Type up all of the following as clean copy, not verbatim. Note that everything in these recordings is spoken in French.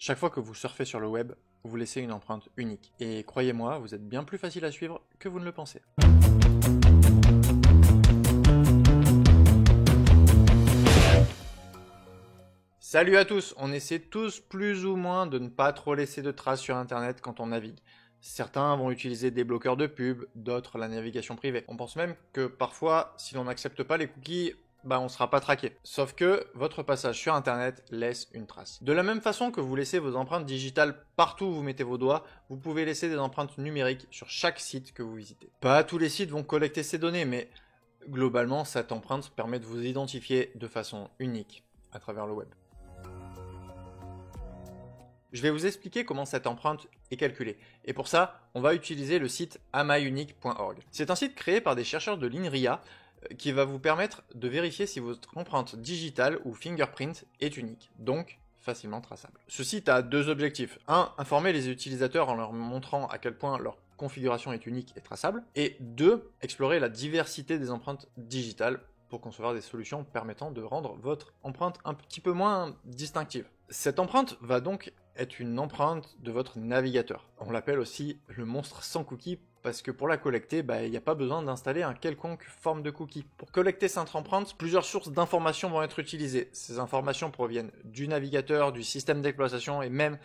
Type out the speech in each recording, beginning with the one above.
Chaque fois que vous surfez sur le web, vous laissez une empreinte unique. Et croyez-moi, vous êtes bien plus facile à suivre que vous ne le pensez. Salut à tous, on essaie tous plus ou moins de ne pas trop laisser de traces sur internet quand on navigue. Certains vont utiliser des bloqueurs de pub, d'autres la navigation privée. On pense même que parfois, si l'on n'accepte pas les cookies, on ne sera pas traqué. Sauf que votre passage sur internet laisse une trace. De la même façon que vous laissez vos empreintes digitales partout où vous mettez vos doigts, vous pouvez laisser des empreintes numériques sur chaque site que vous visitez. Pas tous les sites vont collecter ces données, mais globalement, cette empreinte permet de vous identifier de façon unique à travers le web. Je vais vous expliquer comment cette empreinte est calculée. Et pour ça, on va utiliser le site amyunique.org. C'est un site créé par des chercheurs de l'INRIA qui va vous permettre de vérifier si votre empreinte digitale ou fingerprint est unique, donc facilement traçable. Ce site a deux objectifs. Un, informer les utilisateurs en leur montrant à quel point leur configuration est unique et traçable. Et deux, explorer la diversité des empreintes digitales pour concevoir des solutions permettant de rendre votre empreinte un petit peu moins distinctive. Cette empreinte va donc être une empreinte de votre navigateur. On l'appelle aussi le monstre sans cookie parce que pour la collecter, il n'y a pas besoin d'installer un quelconque forme de cookie. Pour collecter cette empreinte, plusieurs sources d'informations vont être utilisées. Ces informations proviennent du navigateur, du système d'exploitation et même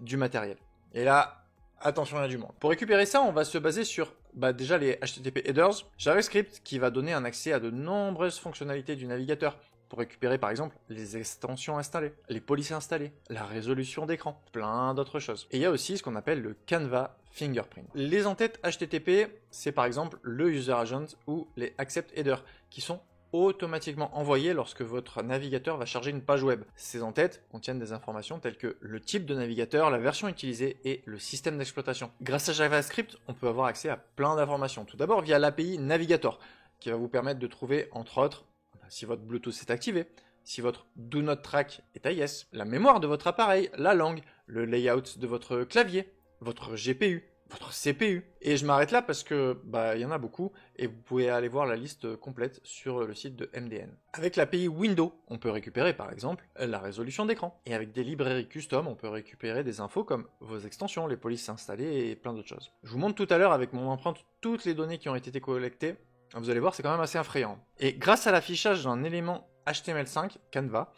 du matériel. Et là, attention, il y a du monde. Pour récupérer ça, on va se baser sur déjà les HTTP headers, JavaScript qui va donner un accès à de nombreuses fonctionnalités du navigateur pour récupérer par exemple les extensions installées, les polices installées, la résolution d'écran, plein d'autres choses. Et il y a aussi ce qu'on appelle le Canva Fingerprint. Les entêtes HTTP, c'est par exemple le User Agent ou les Accept Headers qui sont automatiquement envoyés lorsque votre navigateur va charger une page web. Ces entêtes contiennent des informations telles que le type de navigateur, la version utilisée et le système d'exploitation. Grâce à JavaScript, on peut avoir accès à plein d'informations. Tout d'abord via l'API Navigator, qui va vous permettre de trouver, entre autres, si votre Bluetooth est activé, si votre Do Not Track est à Yes, la mémoire de votre appareil, la langue, le layout de votre clavier, votre GPU, votre CPU. Et je m'arrête là parce que il y en a beaucoup et vous pouvez aller voir la liste complète sur le site de MDN. Avec l'API Windows, on peut récupérer par exemple la résolution d'écran. Et avec des librairies custom, on peut récupérer des infos comme vos extensions, les polices installées et plein d'autres choses. Je vous montre tout à l'heure avec mon empreinte toutes les données qui ont été collectées. Vous allez voir, c'est quand même assez effrayant. Et grâce à l'affichage d'un élément HTML5, Canva,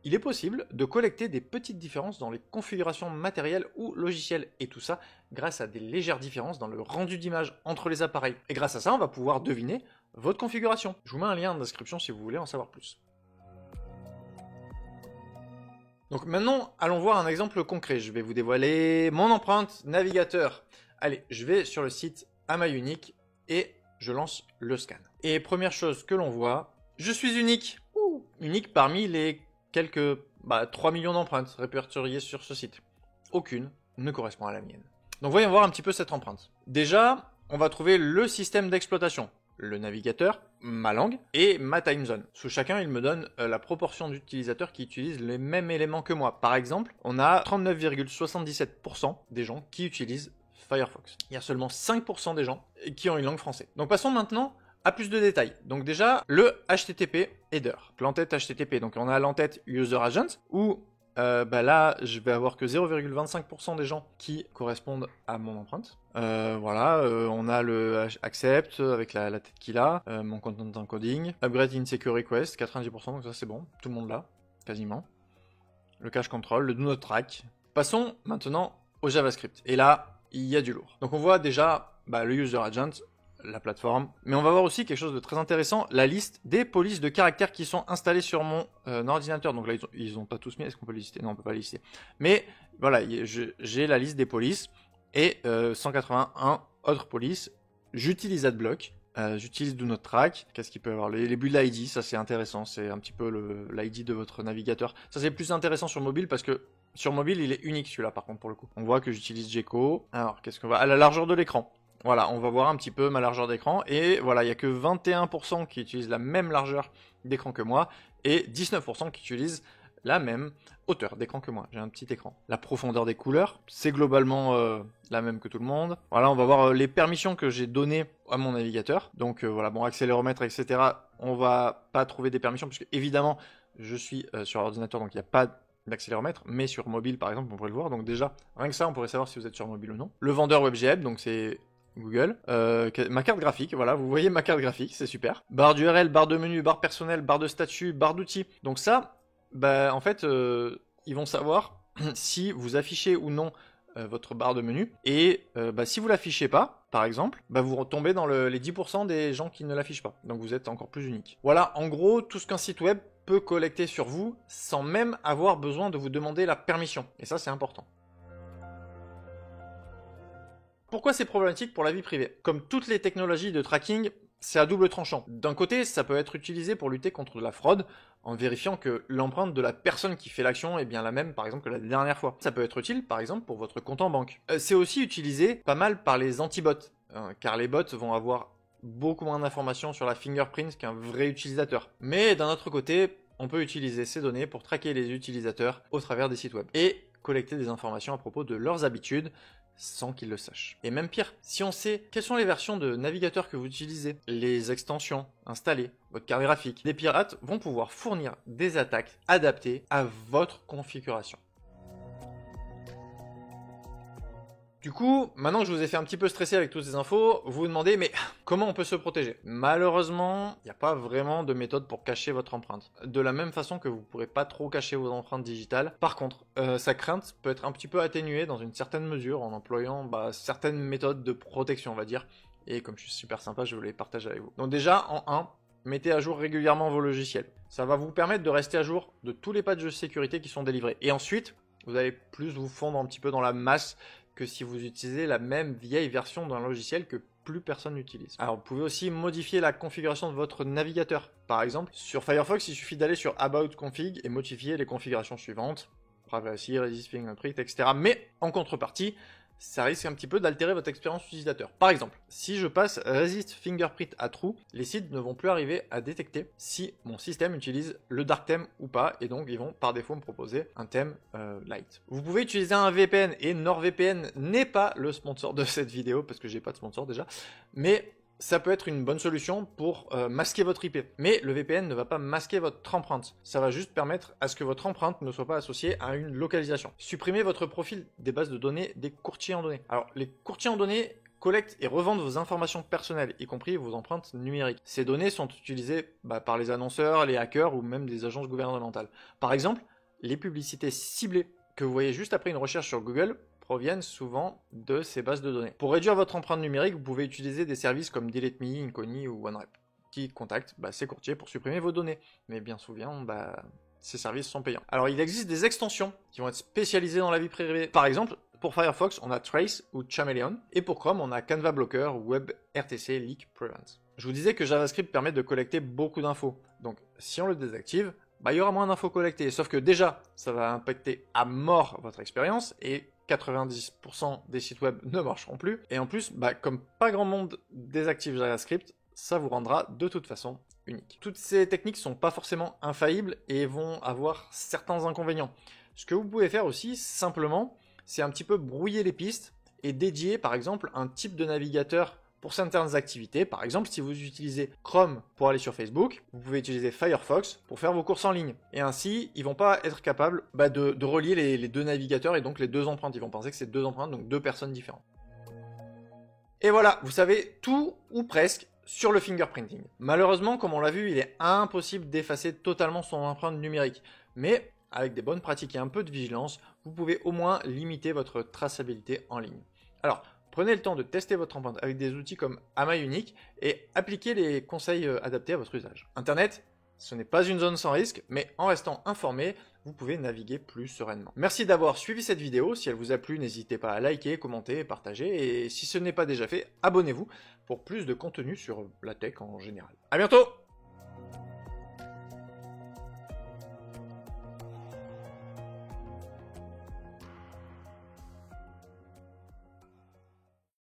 il est possible de collecter des petites différences dans les configurations matérielles ou logicielles. Et tout ça grâce à des légères différences dans le rendu d'image entre les appareils. Et grâce à ça, on va pouvoir deviner votre configuration. Je vous mets un lien en description si vous voulez en savoir plus. Donc maintenant, allons voir un exemple concret. Je vais vous dévoiler mon empreinte navigateur. Allez, je vais sur le site AmaUnique et je lance le scan. Et première chose que l'on voit, je suis unique. Unique parmi les quelques 3 millions d'empreintes répertoriées sur ce site. Aucune ne correspond à la mienne. Donc voyons voir un petit peu cette empreinte. Déjà, on va trouver le système d'exploitation, le navigateur, ma langue et ma time zone. Sous chacun, il me donne la proportion d'utilisateurs qui utilisent les mêmes éléments que moi. Par exemple, on a 39,77% des gens qui utilisent Firefox. Il y a seulement 5% des gens qui ont une langue française. Donc passons maintenant à plus de détails. Donc déjà, le HTTP header, l'entête HTTP. Donc on a l'entête User Agent où là, je vais avoir que 0,25% des gens qui correspondent à mon empreinte. On a le accept avec la tête qu'il a, mon content encoding, upgrade in secure request, 90%, donc ça c'est bon, tout le monde l'a, quasiment. Le cache control, le do not track. Passons maintenant au JavaScript. Et là, il y a du lourd. Donc on voit déjà le User Agent, la plateforme, mais on va voir aussi quelque chose de très intéressant, la liste des polices de caractères qui sont installées sur mon ordinateur. Donc là, ils ont pas tous mis, est-ce qu'on peut les lister? Non, on peut pas les lister. Mais voilà, j'ai la liste des polices et 181 autres polices. J'utilise AdBlock, j'utilise Do Not Track. Qu'est-ce qu'il peut y avoir? Les bulles ID, ça c'est intéressant, c'est un petit peu l'ID de votre navigateur. Ça c'est plus intéressant sur mobile parce que sur mobile, il est unique celui-là par contre pour le coup. On voit que j'utilise Gecko. Alors, qu'est-ce qu'on va... À la largeur de l'écran. Voilà, on va voir un petit peu ma largeur d'écran. Et voilà, il n'y a que 21% qui utilisent la même largeur d'écran que moi. Et 19% qui utilisent la même hauteur d'écran que moi. J'ai un petit écran. La profondeur des couleurs, c'est globalement la même que tout le monde. Voilà, on va voir les permissions que j'ai données à mon navigateur. Donc accéléromètre, etc. On va pas trouver des permissions, puisque évidemment, je suis sur ordinateur, donc il n'y a pas d'accéléromètre, mais sur mobile par exemple, on pourrait le voir. Donc déjà, rien que ça, on pourrait savoir si vous êtes sur mobile ou non. Le vendeur WebGL, donc c'est Google. Ma carte graphique, voilà, vous voyez ma carte graphique, c'est super. Barre d'URL, barre de menu, barre personnelle, barre de statut, barre d'outils. Donc ça, bah en fait, ils vont savoir si vous affichez ou non votre barre de menu. Et si vous l'affichez pas, par exemple, vous retombez dans les 10% des gens qui ne l'affichent pas. Donc vous êtes encore plus unique. Voilà, en gros, tout ce qu'un site web peut collecter sur vous sans même avoir besoin de vous demander la permission. Et ça, c'est important. Pourquoi c'est problématique pour la vie privée? Comme toutes les technologies de tracking, c'est à double tranchant. D'un côté, ça peut être utilisé pour lutter contre la fraude, en vérifiant que l'empreinte de la personne qui fait l'action est bien la même, par exemple, que la dernière fois. Ça peut être utile, par exemple, pour votre compte en banque. C'est aussi utilisé pas mal par les anti-bots, car les bots vont avoir beaucoup moins d'informations sur la fingerprint qu'un vrai utilisateur. Mais d'un autre côté, on peut utiliser ces données pour traquer les utilisateurs au travers des sites web et collecter des informations à propos de leurs habitudes, sans qu'ils le sachent. Et même pire, si on sait quelles sont les versions de navigateur que vous utilisez, les extensions installées, votre carte graphique, les pirates vont pouvoir fournir des attaques adaptées à votre configuration. Du coup, maintenant que je vous ai fait un petit peu stresser avec toutes ces infos, vous vous demandez, mais comment on peut se protéger? Malheureusement, il n'y a pas vraiment de méthode pour cacher votre empreinte. De la même façon que vous ne pourrez pas trop cacher vos empreintes digitales. Par contre, sa crainte peut être un petit peu atténuée dans une certaine mesure en employant certaines méthodes de protection, on va dire. Et comme je suis super sympa, je vais les partager avec vous. Donc déjà, en 1, mettez à jour régulièrement vos logiciels. Ça va vous permettre de rester à jour de tous les patchs de sécurité qui sont délivrés. Et ensuite, vous allez plus vous fondre un petit peu dans la masse que si vous utilisez la même vieille version d'un logiciel que plus personne n'utilise. Alors vous pouvez aussi modifier la configuration de votre navigateur. Par exemple, sur Firefox, il suffit d'aller sur About Config et modifier les configurations suivantes. Privacy, Resist Fingerprint, etc. Mais en contrepartie, ça risque un petit peu d'altérer votre expérience utilisateur. Par exemple, si je passe Resist Fingerprint à True, les sites ne vont plus arriver à détecter si mon système utilise le dark theme ou pas, et donc ils vont par défaut me proposer un thème light. Vous pouvez utiliser un VPN, et NordVPN n'est pas le sponsor de cette vidéo, parce que j'ai pas de sponsor déjà, mais ça peut être une bonne solution pour masquer votre IP. Mais le VPN ne va pas masquer votre empreinte. Ça va juste permettre à ce que votre empreinte ne soit pas associée à une localisation. Supprimez votre profil des bases de données des courtiers en données. Alors, les courtiers en données collectent et revendent vos informations personnelles, y compris vos empreintes numériques. Ces données sont utilisées par les annonceurs, les hackers ou même des agences gouvernementales. Par exemple, les publicités ciblées que vous voyez juste après une recherche sur Google proviennent souvent de ces bases de données. Pour réduire votre empreinte numérique, vous pouvez utiliser des services comme DeleteMe, Inconi ou OneRep, qui contactent ces courtiers pour supprimer vos données. Mais bien souvent, ces services sont payants. Alors il existe des extensions qui vont être spécialisées dans la vie privée. Par exemple, pour Firefox, on a Trace ou Chameleon, et pour Chrome, on a Canva Blocker ou WebRTC Leak Prevent. Je vous disais que JavaScript permet de collecter beaucoup d'infos. Donc si on le désactive, il y aura moins d'infos collectées. Sauf que déjà, ça va impacter à mort votre expérience, et 90% des sites web ne marcheront plus. Et en plus, comme pas grand monde désactive JavaScript, ça vous rendra de toute façon unique. Toutes ces techniques sont pas forcément infaillibles et vont avoir certains inconvénients. Ce que vous pouvez faire aussi, simplement, c'est un petit peu brouiller les pistes et dédier, par exemple, un type de navigateur pour certaines activités. Par exemple, si vous utilisez Chrome pour aller sur Facebook, vous pouvez utiliser Firefox pour faire vos courses en ligne. Et ainsi, ils vont pas être capables de relier les deux navigateurs et donc les deux empreintes. Ils vont penser que c'est deux empreintes, donc deux personnes différentes. Et voilà, vous savez tout ou presque sur le fingerprinting. Malheureusement, comme on l'a vu, il est impossible d'effacer totalement son empreinte numérique. Mais avec des bonnes pratiques et un peu de vigilance, vous pouvez au moins limiter votre traçabilité en ligne. Alors, prenez le temps de tester votre empreinte avec des outils comme AmaUnique et appliquez les conseils adaptés à votre usage. Internet, ce n'est pas une zone sans risque, mais en restant informé, vous pouvez naviguer plus sereinement. Merci d'avoir suivi cette vidéo. Si elle vous a plu, n'hésitez pas à liker, commenter, partager. Et si ce n'est pas déjà fait, abonnez-vous pour plus de contenu sur la tech en général. À bientôt!